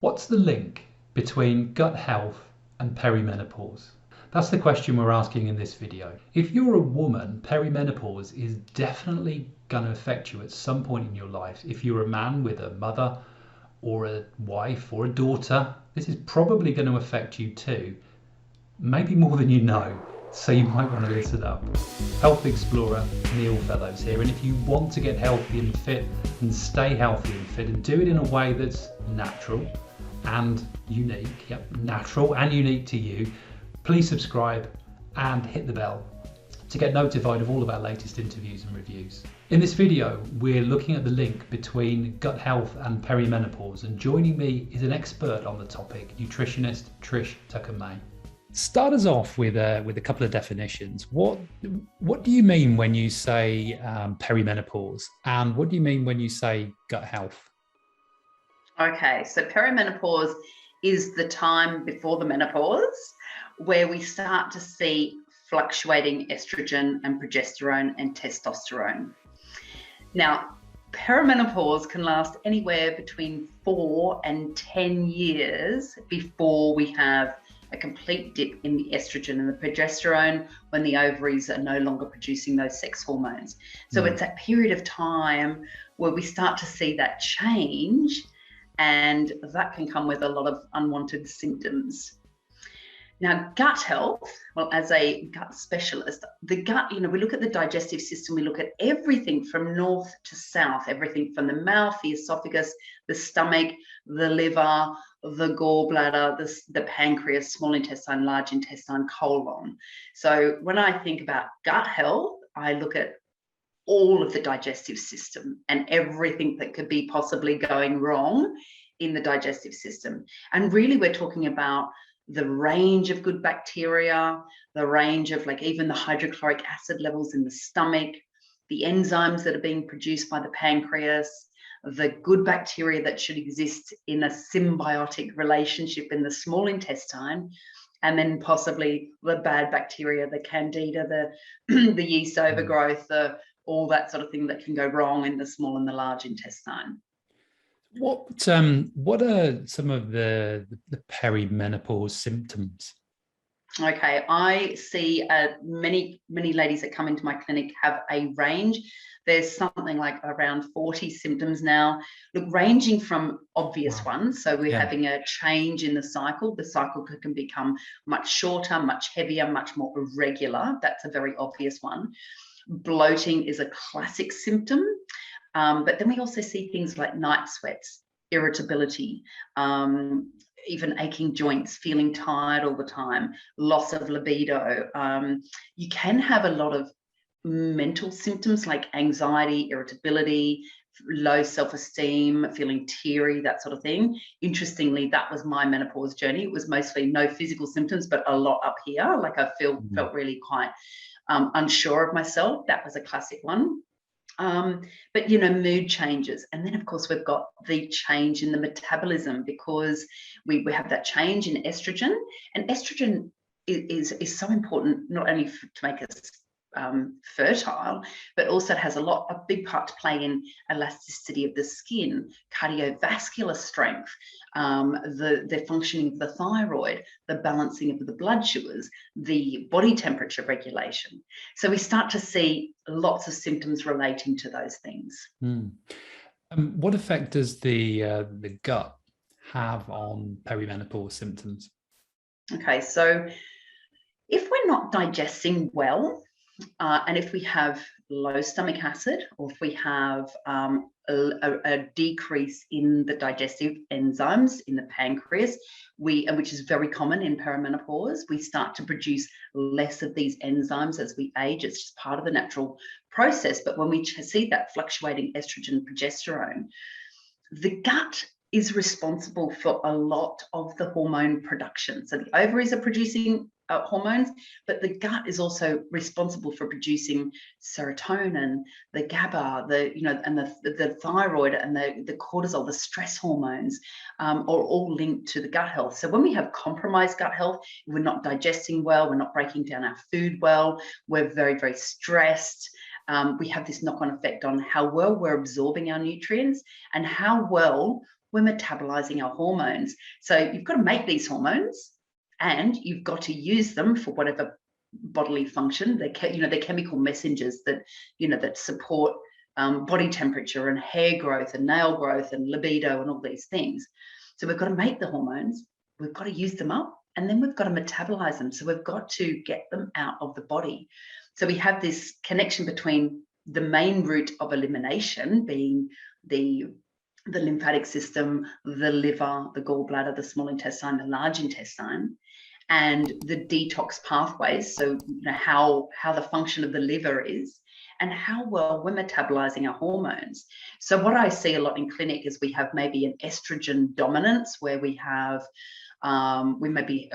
What's the link between gut health and perimenopause? That's the question we're asking in this video. If you're a woman, perimenopause is definitely going to affect you at some point in your life. If you're a man with a mother or a wife or a daughter, this is probably going to affect you too, maybe more than you know. So you might want to listen up. Health Explorer Neil Fellows here, and if you want to get healthy and fit and stay healthy and fit and do it in a way that's natural and unique, natural and unique to you, please subscribe and hit the bell to get notified of all of our latest interviews and reviews. In this video, we're looking at the link between gut health and perimenopause, and joining me is an expert on the topic, nutritionist Trish Tucker May. Start us off with a couple of definitions. What do you mean when you say perimenopause, and what do you mean when you say gut health? Okay, so perimenopause is the time before the menopause where we start to see fluctuating estrogen and progesterone and testosterone. Now, perimenopause can last anywhere between 4 and 10 years before we have a complete dip in the estrogen and the progesterone, when the ovaries are no longer producing those sex hormones. So it's that period of time where we start to see that change, and that can come with a lot of unwanted symptoms. Now, gut health, well, as a gut specialist, the gut, we look at the digestive system, we look at everything from north to south, everything from the mouth, the esophagus, the stomach, the liver, the gallbladder, the pancreas, small intestine, large intestine, colon. So when I think about gut health, I look at all of the digestive system and everything that could be possibly going wrong in the digestive system. And really, we're talking about the range of good bacteria, the range of even the hydrochloric acid levels in the stomach, the enzymes that are being produced by the pancreas, the good bacteria that should exist in a symbiotic relationship in the small intestine, and then possibly the bad bacteria, the candida, the yeast overgrowth, all that sort of thing that can go wrong in the small and the large intestine. What are some of the perimenopause symptoms? Okay, I see many ladies that come into my clinic have a range. There's something like around 40 symptoms now, ranging from obvious ones. So we're having a change in the cycle. The cycle can become much shorter, much heavier, much more irregular. That's a very obvious one. Bloating is a classic symptom. But then we also see things like night sweats, irritability, even aching joints, feeling tired all the time, loss of libido. You can have a lot of mental symptoms like anxiety, irritability, low self-esteem, feeling teary, that sort of thing. Interestingly, that was my menopause journey. It was mostly no physical symptoms, but a lot up here. Like I felt really quite unsure of myself. That was a classic one. But mood changes, and then of course we've got the change in the metabolism, because we have that change in estrogen, and estrogen is so important, not only to make us fertile, but also it has a big part to play in elasticity of the skin, cardiovascular strength, the functioning of the thyroid, the balancing of the blood sugars, the body temperature regulation. So we start to see lots of symptoms relating to those things. What effect does the gut have on perimenopause symptoms? Okay, so if we're not digesting well, and if we have low stomach acid, or if we have a decrease in the digestive enzymes in the pancreas, which is very common in perimenopause, we start to produce less of these enzymes as we age. It's just part of the natural process. But when we see that fluctuating estrogen and progesterone, the gut is responsible for a lot of the hormone production. So the ovaries are producing hormones, but the gut is also responsible for producing serotonin, the GABA, and the thyroid and the cortisol, the stress hormones, are all linked to the gut health. So when we have compromised gut health, we're not digesting well, we're not breaking down our food well, we're very, very stressed. We have this knock-on effect on how well we're absorbing our nutrients and how well we're metabolizing our hormones. So you've got to make these hormones, and you've got to use them for whatever bodily function. They're chemical messengers that that support body temperature and hair growth and nail growth and libido and all these things. So we've got to make the hormones, we've got to use them up, and then we've got to metabolize them. So we've got to get them out of the body. So we have this connection between the main route of elimination being the lymphatic system, the liver, the gallbladder, the small intestine, the large intestine, and the detox pathways. So how the function of the liver is, and how well we're metabolizing our hormones. So what I see a lot in clinic is we have maybe an estrogen dominance, where we have we may be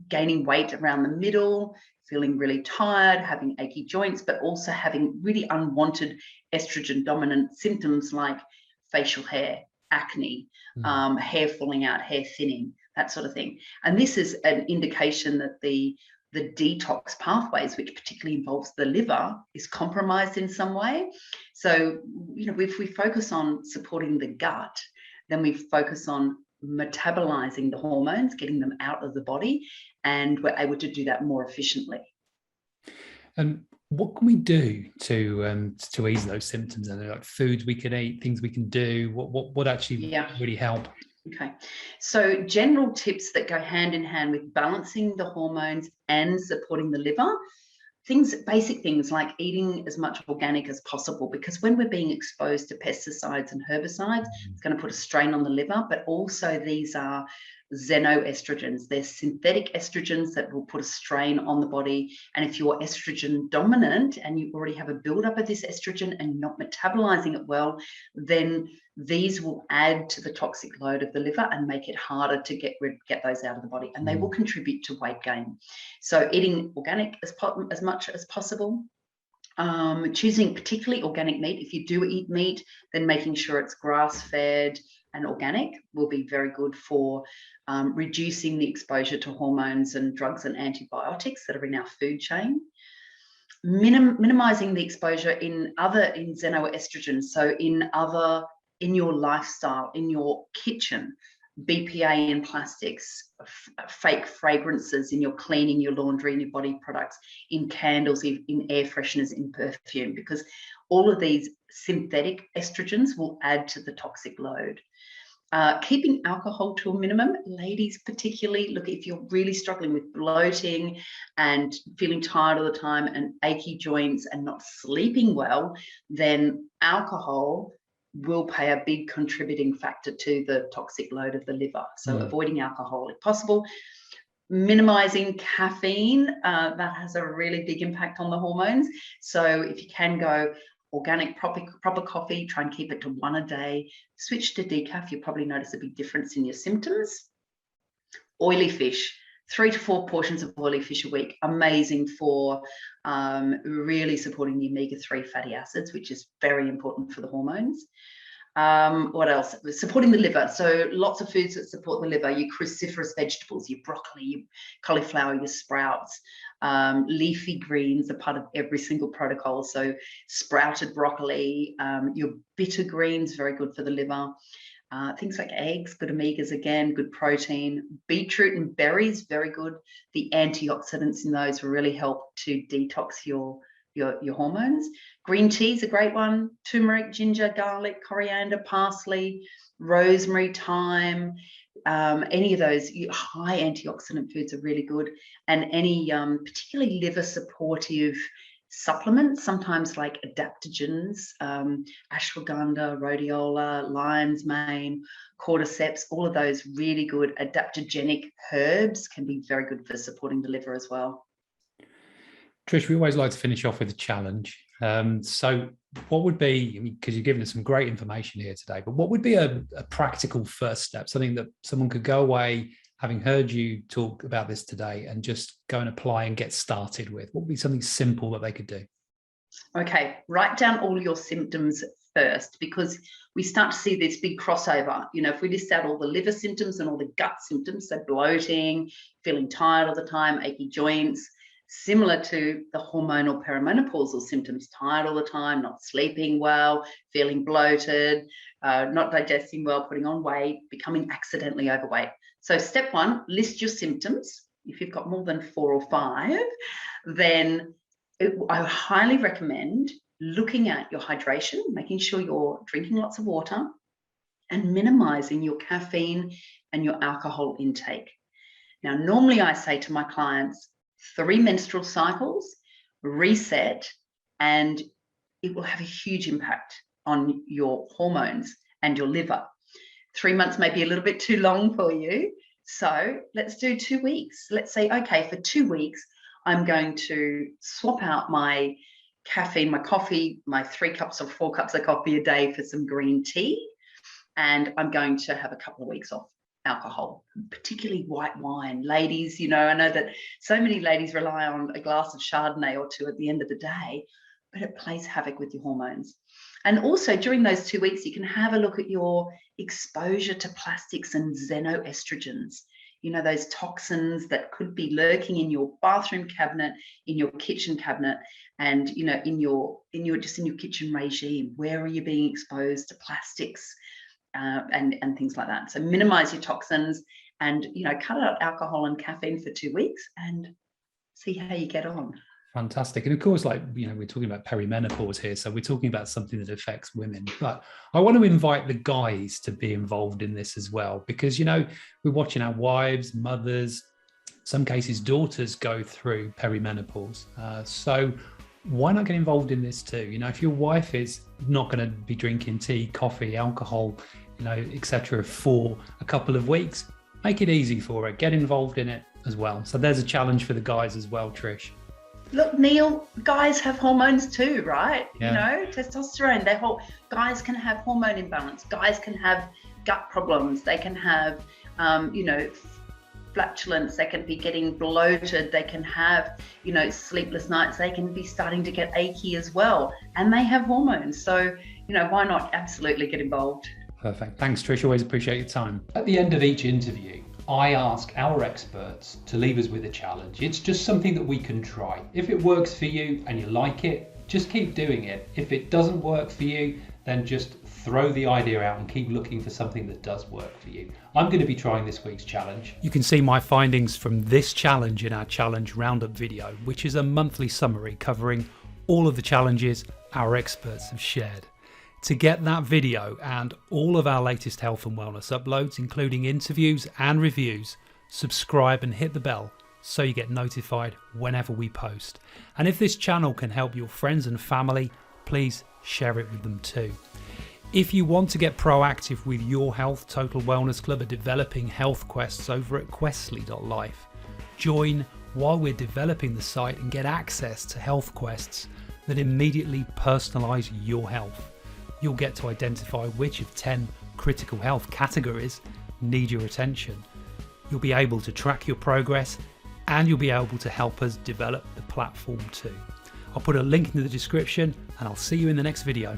gaining weight around the middle, feeling really tired, having achy joints, but also having really unwanted estrogen dominant symptoms like facial hair, acne, hair falling out, hair thinning, that sort of thing. And this is an indication that the detox pathways, which particularly involves the liver, is compromised in some way. So, if we focus on supporting the gut, then we focus on metabolizing the hormones, getting them out of the body, and we're able to do that more efficiently. And what can we do to ease those symptoms? And like foods we can eat, things we can do. What actually really help? Okay, so general tips that go hand in hand with balancing the hormones and supporting the liver. Basic things like eating as much organic as possible, because when we're being exposed to pesticides and herbicides, it's going to put a strain on the liver. But also these are xenoestrogens. They're synthetic estrogens that will put a strain on the body. And if you're estrogen dominant and you already have a buildup of this estrogen and you're not metabolizing it well, then these will add to the toxic load of the liver and make it harder to get those out of the body, and they will contribute to weight gain. So eating organic as much as possible. Choosing particularly organic meat. If you do eat meat, then making sure it's grass-fed and organic will be very good for reducing the exposure to hormones and drugs and antibiotics that are in our food chain. Minimizing the exposure in xenoestrogens. So in your lifestyle, in your kitchen, BPA in plastics, fake fragrances in your cleaning, your laundry, and your body products, in candles, in air fresheners, in perfume, because all of these synthetic estrogens will add to the toxic load. Keeping alcohol to a minimum, ladies particularly. Look, if you're really struggling with bloating and feeling tired all the time and achy joints and not sleeping well, then alcohol will play a big contributing factor to the toxic load of the liver. So avoiding alcohol if possible. Minimizing caffeine, that has a really big impact on the hormones. So if you can go organic, proper coffee, try and keep it to 1 a day. Switch to decaf, you'll probably notice a big difference in your symptoms. Oily fish, 3 to 4 portions of oily fish a week, amazing for really supporting the omega-3 fatty acids, which is very important for the hormones. What else? Supporting the liver. So lots of foods that support the liver, your cruciferous vegetables, your broccoli, your cauliflower, your sprouts, leafy greens are part of every single protocol. So sprouted broccoli, your bitter greens, very good for the liver. Things like eggs, good omegas again, good protein. Beetroot and berries, very good. The antioxidants in those will really help to detox your hormones. Green tea is a great one. Turmeric, ginger, garlic, coriander, parsley, rosemary, thyme. Any of those high antioxidant foods are really good. And any particularly liver supportive supplements, sometimes like adaptogens, ashwagandha, rhodiola, lion's mane, cordyceps, all of those really good adaptogenic herbs can be very good for supporting the liver as well. Trish, we always like to finish off with a challenge. So what would be, because you've given us some great information here today, but what would be a practical first step, something that someone could go away, having heard you talk about this today, and just go and apply and get started with? What would be something simple that they could do? Okay, write down all your symptoms first, because we start to see this big crossover. If we list out all the liver symptoms and all the gut symptoms, so bloating, feeling tired all the time, achy joints, similar to the hormonal perimenopausal symptoms, tired all the time, not sleeping well, feeling bloated, not digesting well, putting on weight, becoming accidentally overweight. So step one, list your symptoms. If you've got more than 4 or 5, then I highly recommend looking at your hydration, making sure you're drinking lots of water, and minimizing your caffeine and your alcohol intake. Now, normally I say to my clients, 3 menstrual cycles, reset, and it will have a huge impact on your hormones and your liver. 3 months may be a little bit too long for you. So let's do 2 weeks. Let's say, okay, for 2 weeks, I'm going to swap out my caffeine, my coffee, my 3 cups or 4 cups of coffee a day for some green tea. And I'm going to have a couple of weeks off alcohol, particularly white wine. Ladies, I know that so many ladies rely on a glass of Chardonnay or 2 at the end of the day, but it plays havoc with your hormones. And also during those 2 weeks, you can have a look at your exposure to plastics and xenoestrogens, those toxins that could be lurking in your bathroom cabinet, in your kitchen cabinet, and in your kitchen regime. Where are you being exposed to plastics and things like that? So minimize your toxins and cut out alcohol and caffeine for 2 weeks and see how you get on. Fantastic. And of course, we're talking about perimenopause here, so we're talking about something that affects women. But I want to invite the guys to be involved in this as well, because, we're watching our wives, mothers, some cases daughters go through perimenopause. So why not get involved in this too? If your wife is not going to be drinking tea, coffee, alcohol, etc. for a couple of weeks, make it easy for her. Get involved in it as well. So there's a challenge for the guys as well, Trish. Look, Neil, guys have hormones too, right? Yeah. Testosterone. Guys can have hormone imbalance. Guys can have gut problems. They can have, flatulence. They can be getting bloated. They can have, sleepless nights. They can be starting to get achy as well. And they have hormones. So, why not absolutely get involved? Perfect. Thanks, Trish. Always appreciate your time. At the end of each interview, I ask our experts to leave us with a challenge. It's just something that we can try. If it works for you and you like it, just keep doing it. If it doesn't work for you, then just throw the idea out and keep looking for something that does work for you. I'm going to be trying this week's challenge. You can see my findings from this challenge in our challenge roundup video, which is a monthly summary covering all of the challenges our experts have shared. To get that video and all of our latest health and wellness uploads, including interviews and reviews, subscribe and hit the bell so you get notified whenever we post. And if this channel can help your friends and family, please share it with them too. If you want to get proactive with your health, Total Wellness Club are developing health quests over at questly.life. Join while we're developing the site and get access to health quests that immediately personalise your health. You'll get to identify which of 10 critical health categories need your attention. You'll be able to track your progress and you'll be able to help us develop the platform too. I'll put a link in the description and I'll see you in the next video.